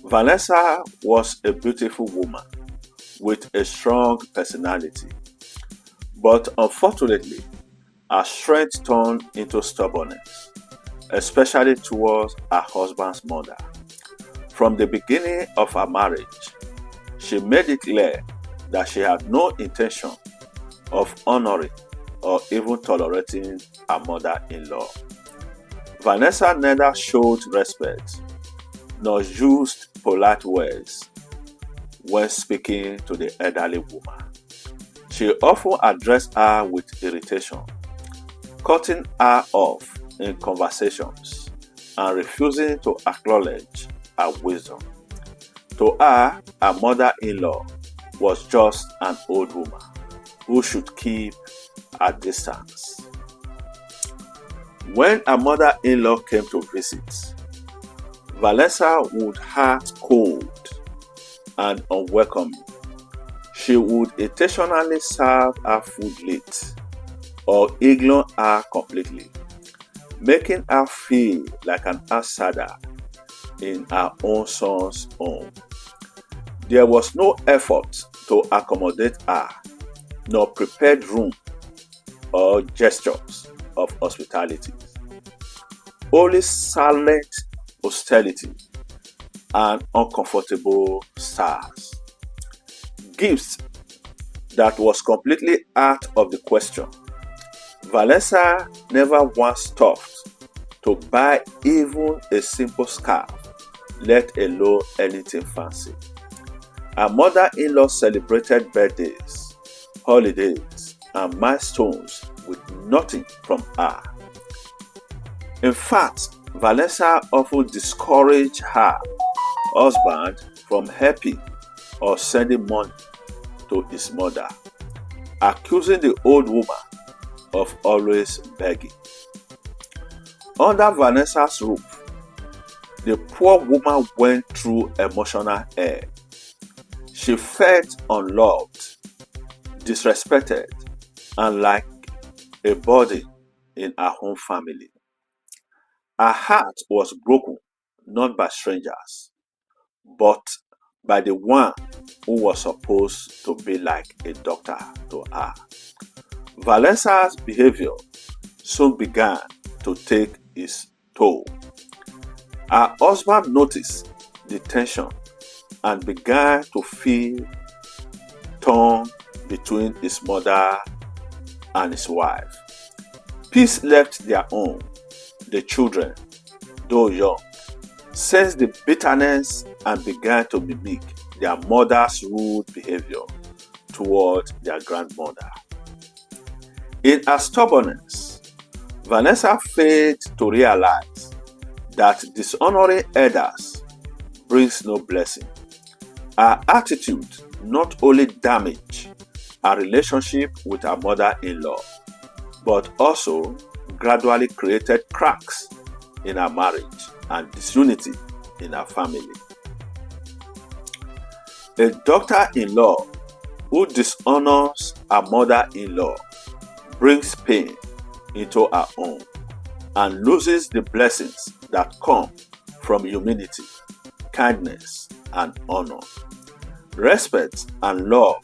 Vanessa was a beautiful woman with a strong personality, but unfortunately, her strength turned into stubbornness, especially towards her husband's mother. From the beginning of her marriage, she made it clear that she had no intention of honoring or even tolerating her mother in law. Vanessa neither showed respect nor used polite words when speaking to the elderly woman. She often addressed her with irritation, cutting her off in conversations and refusing to acknowledge her wisdom. To her, her mother in law was just an old woman who should keep a distance. When her mother in law came to visit, Vanessa would act cold and unwelcoming. She would occasionally serve her food late or ignore her completely, making her feel like an outsider in her own son's home. There was no effort to accommodate her, nor prepared room or gestures of hospitality. Only silent hostility and uncomfortable stars. Gifts that was completely out of the question. Vanessa never once stopped to buy even a simple scarf, let alone anything fancy. Her mother-in-law celebrated birthdays, holidays, and milestones with nothing from her. In fact, Vanessa often discouraged her husband from helping or sending money to his mother, accusing the old woman of always begging. Under Vanessa's roof, the poor woman went through emotional hell. She felt unloved, disrespected, and like a burden in her own family. Her heart was broken not by strangers, but by the one who was supposed to be like a doctor to her. Vanessa's behavior soon began to take its toll. Her husband noticed the tension and began to feel torn between his mother and his wife. Peace left their home. The children, though young, sensed the bitterness and began to mimic their mother's rude behavior toward their grandmother. In her stubbornness, Vanessa failed to realize that dishonoring elders brings no blessing. Her attitude not only damaged her relationship with her mother-in-law, but also gradually created cracks in her marriage and disunity in her family. A daughter-in-law who dishonors her mother-in-law brings pain into her home and loses the blessings that come from humility, kindness, and honor. Respect and love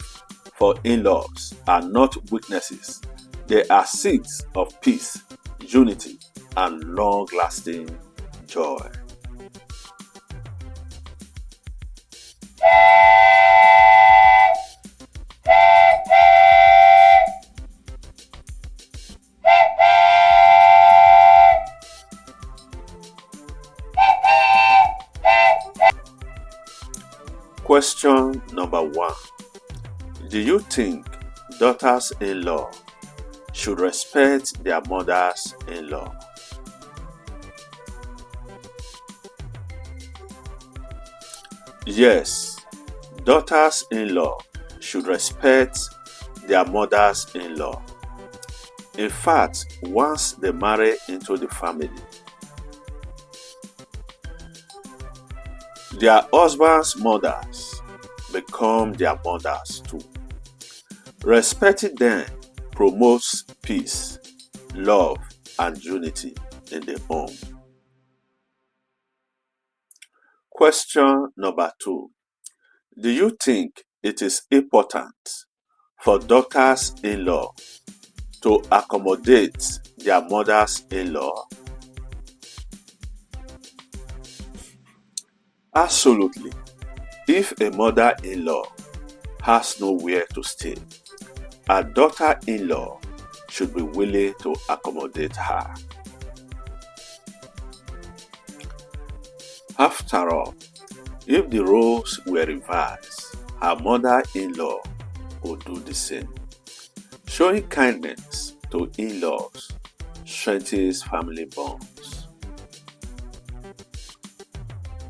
for in-laws are not weaknesses. They are seeds of peace, unity, and long-lasting joy. Question number 1. Do you think daughters-in-law should respect their mothers-in-law? Yes, daughters-in-law should respect their mothers-in-law. In fact, once they marry into the family, their husbands' mothers become their mothers too. Respecting them promotes peace, love, and unity in the home. Question number 2. Do you think it is important for daughters-in-law to accommodate their mothers-in-law? Absolutely. If a mother-in-law has nowhere to stay, a daughter-in-law should be willing to accommodate her. After all, if the roles were reversed, her mother-in-law would do the same. Showing kindness to in-laws strengthens family bonds.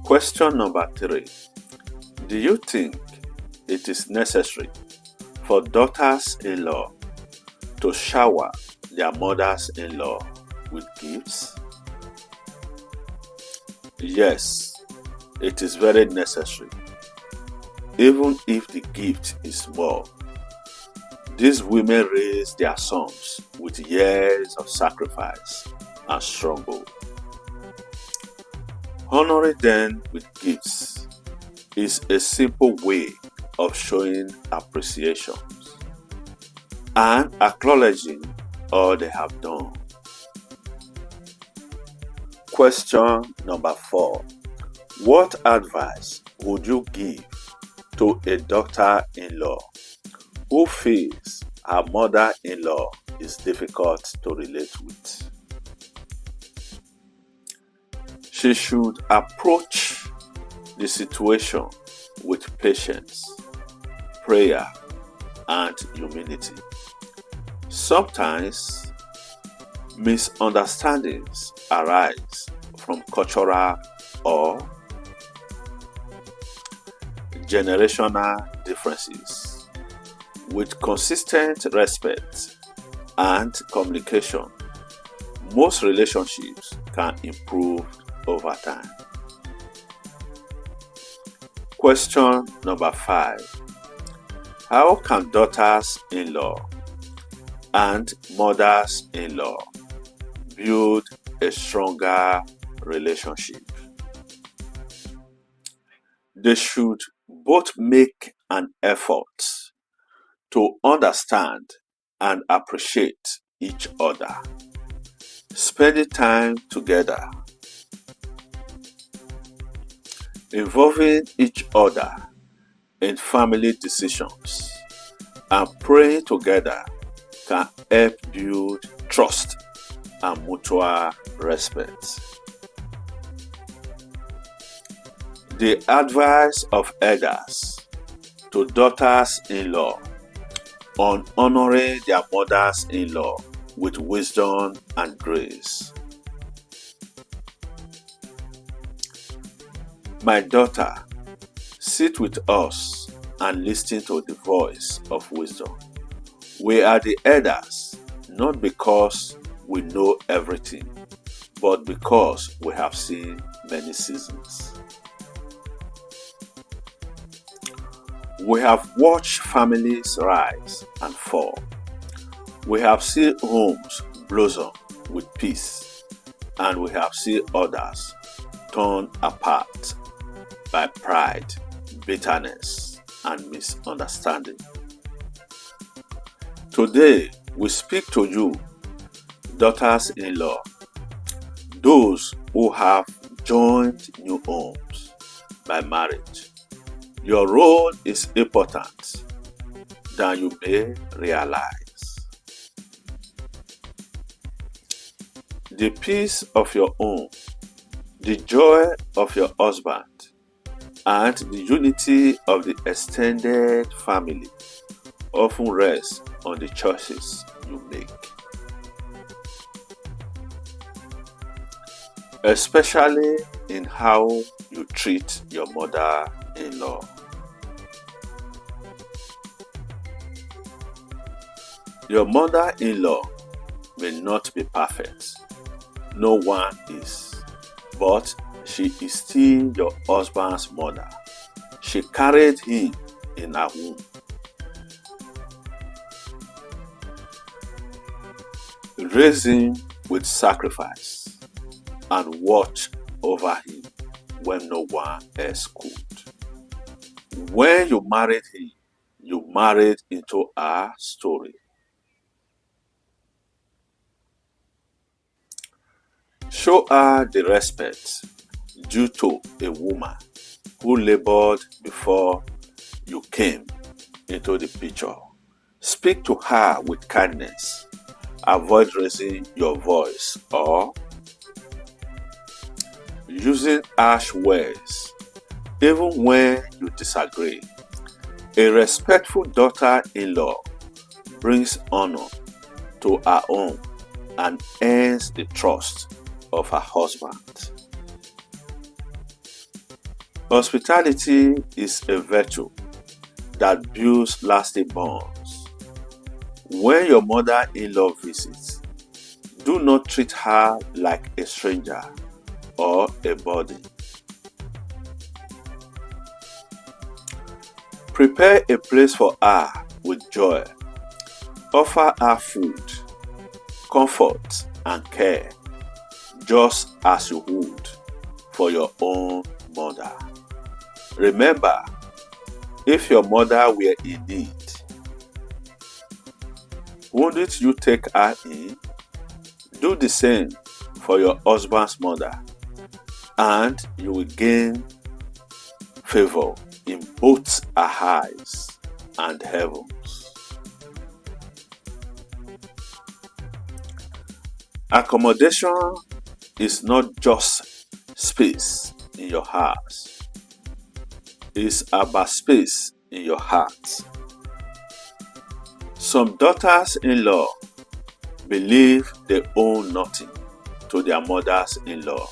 Question number 3. Do you think it is necessary for daughters-in-law to shower their mothers-in-law with gifts? Yes, it is very necessary, even if the gift is small. These women raise their sons with years of sacrifice and struggle. Honoring them with gifts is a simple way of showing appreciation and acknowledging all they have done. Question number 4. What advice would you give to a daughter-in-law who feels her mother-in-law is difficult to relate with? She should approach the situation with patience, prayer, and humility. Sometimes misunderstandings arise from cultural or generational differences. With consistent respect and communication, most relationships can improve over time. Question number 5. How can daughters-in-law and mothers-in-law build a stronger relationship? They should both make an effort to understand and appreciate each other. Spending time together, involving each other in family decisions, and praying together can help build trust and mutual respect. The advice of elders to daughters-in-law on honoring their mothers-in-law with wisdom and grace. My daughter, sit with us and listen to the voice of wisdom. We are the elders, not because we know everything, but because we have seen many seasons. We have watched families rise and fall. We have seen homes blossom with peace, and we have seen others torn apart by pride, bitterness, and misunderstanding. Today, we speak to you, daughters-in-law, those who have joined new homes by marriage. Your role is important than you may realize. The peace of your home, the joy of your husband, and the unity of the extended family often rest on the choices you make, especially in how you treat your mother-in-law. Your mother-in-law may not be perfect. No one is. But she is still your husband's mother. She carried him in her womb. Raise him with sacrifice and watch over him when no one else could. When you married him, you married into her story. Show her the respect due to a woman who labored before you came into the picture. Speak to her with kindness. Avoid raising your voice or using harsh words, even when you disagree. A respectful daughter-in-law brings honor to her home and earns the trust of her husband. Hospitality is a virtue that builds lasting bonds. When your mother-in-law visits, do not treat her like a stranger or a burden. Prepare a place for her with joy. Offer her food, comfort, and care, just as you would for your own mother. Remember, if your mother were in need, wouldn't you take her in? Do the same for your husband's mother, and you will gain favor in both her eyes and heavens. Accommodation is not just space in your house. It's about space in your heart. Some daughters-in-law believe they owe nothing to their mothers-in-law.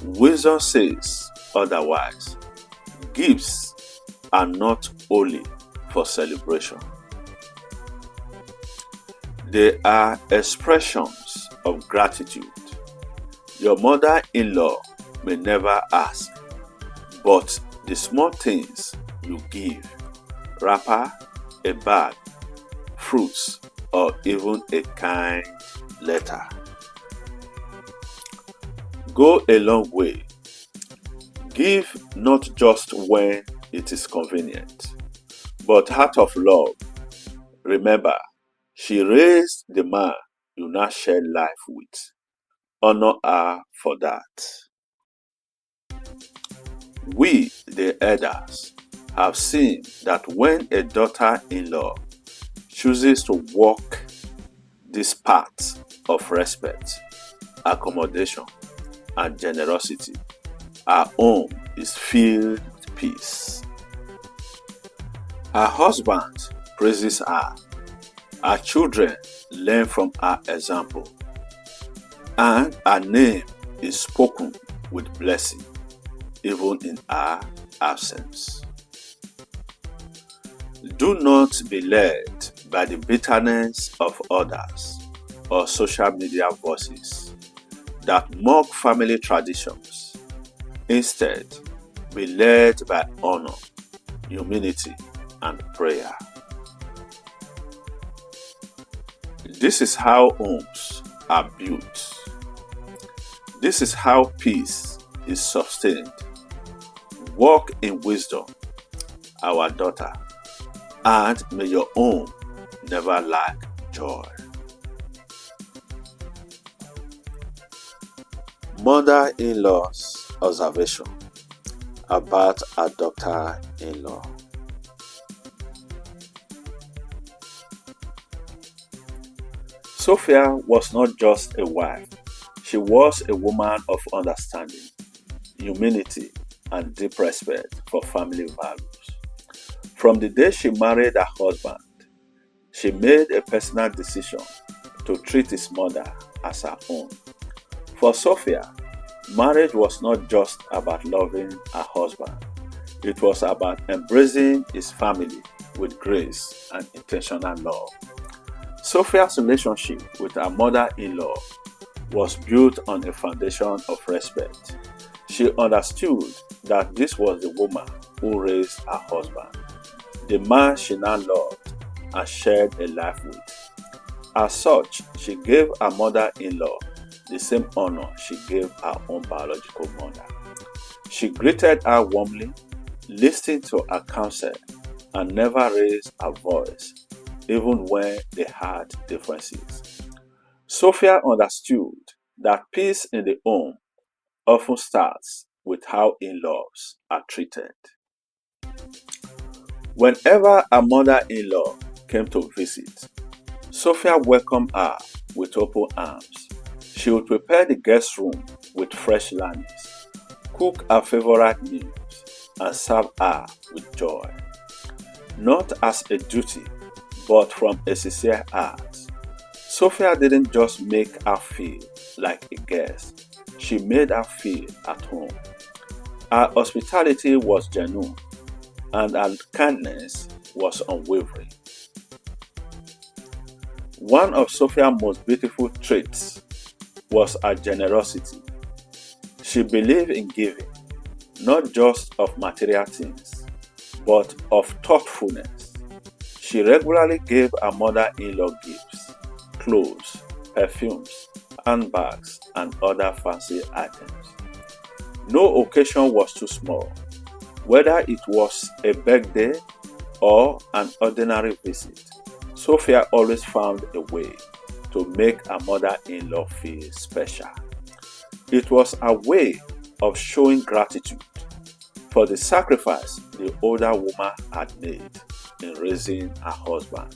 Wisdom says otherwise. Gifts are not only for celebration. They are expressions of gratitude. Your mother-in-law may never ask, but the small things you give, wrapper, a bag, fruits, or even a kind letter, go a long way. Give not just when it is convenient, but out of love. Remember, she raised the man you now share life with. Honor her for that. We, the elders, have seen that when a daughter-in-law chooses to walk this path of respect, accommodation, and generosity, her home is filled with peace. Her husband praises her. Her children learn from her example, and her name is spoken with blessing, even in her absence. Do not be led by the bitterness of others or social media voices that mock family traditions. Instead, be led by honor, humility, and prayer. This is how homes are built. This is how peace is sustained. Walk in wisdom, our daughter, and may your home never lack joy. Mother-in-law's observation about her daughter-in-law. Sophia was not just a wife, she was a woman of understanding, humility, and deep respect for family values. From the day she married her husband, she made a personal decision to treat his mother as her own. For Sophia, marriage was not just about loving her husband, it was about embracing his family with grace and intentional love. Sophia's relationship with her mother-in-law was built on a foundation of respect. She understood that this was the woman who raised her husband, the man she now loved and shared a life with. As such, she gave her mother-in-law the same honor she gave her own biological mother. She greeted her warmly, listened to her counsel, and never raised her voice, even when they had differences. Sophia understood that peace in the home often starts with how in-laws are treated. Whenever her mother-in-law came to visit, Sophia welcomed her with open arms. She would prepare the guest room with fresh lambs, cook her favorite meals, and serve her with joy. Not as a duty, but from a sincere heart. Sophia didn't just make her feel like a guest, she made her feel at home. Her hospitality was genuine, and her kindness was unwavering. One of Sophia's most beautiful traits was her generosity. She believed in giving, not just of material things, but of thoughtfulness. She regularly gave her mother-in-law gifts, clothes, perfumes, handbags, and other fancy items. No occasion was too small, whether it was a birthday or an ordinary visit. Sophia always found a way to make her mother-in-law feel special. It was a way of showing gratitude for the sacrifice the older woman had made in raising her husband.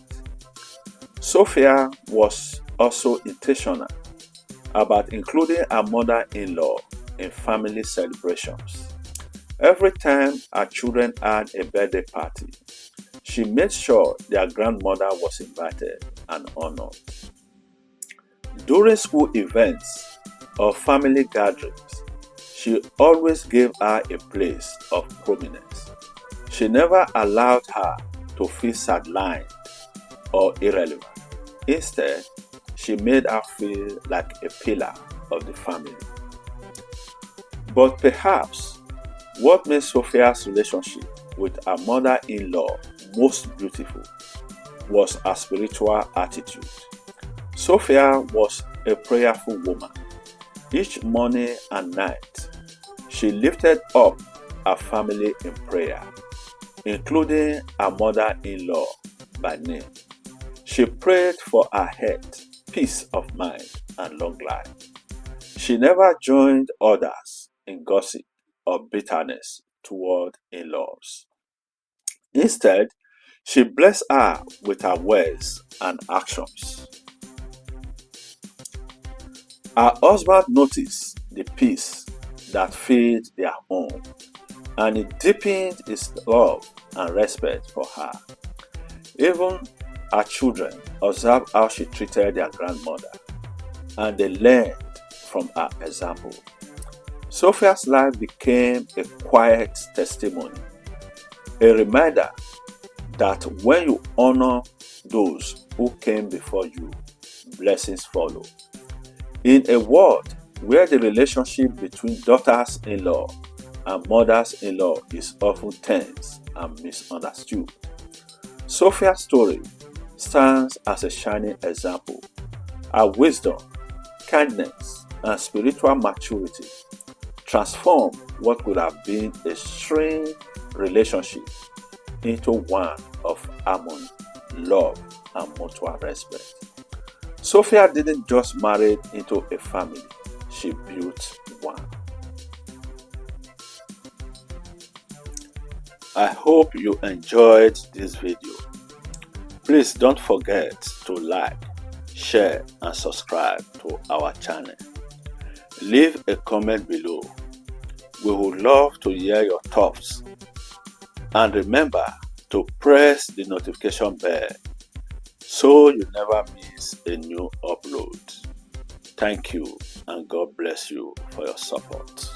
Sophia was also intentional about including her mother-in-law in family celebrations. Every time her children had a birthday party, she made sure their grandmother was invited and honored. During school events or family gatherings, she always gave her a place of prominence. She never allowed her to feel sidelined or irrelevant. Instead, she made her feel like a pillar of the family. But perhaps what made Sophia's relationship with her mother-in-law most beautiful was her spiritual attitude. Sophia was a prayerful woman. Each morning and night, she lifted up her family in prayer, including her mother-in-law by name. She prayed for her health, peace of mind, and long life. She never joined others in gossip or bitterness toward in-laws. Instead, she blessed her with her words and actions. Her husband noticed the peace that filled their home, and it deepened his love and respect for her. Even her children observed how she treated their grandmother, and they learned from her example. Sophia's life became a quiet testimony, a reminder that when you honor those who came before you, blessings follow. In a world where the relationship between daughters-in-law and mothers-in-law is often tense and misunderstood, Sophia's story stands as a shining example. Her wisdom, kindness, and spiritual maturity transformed what could have been a strained relationship into one of harmony, love, and mutual respect. Sophia didn't just marry into a family, she built one. I hope you enjoyed this video. Please don't forget to like, share, and subscribe to our channel. Leave a comment below. We would love to hear your thoughts. And remember to press the notification bell so you never miss a new upload. Thank you, and God bless you for your support.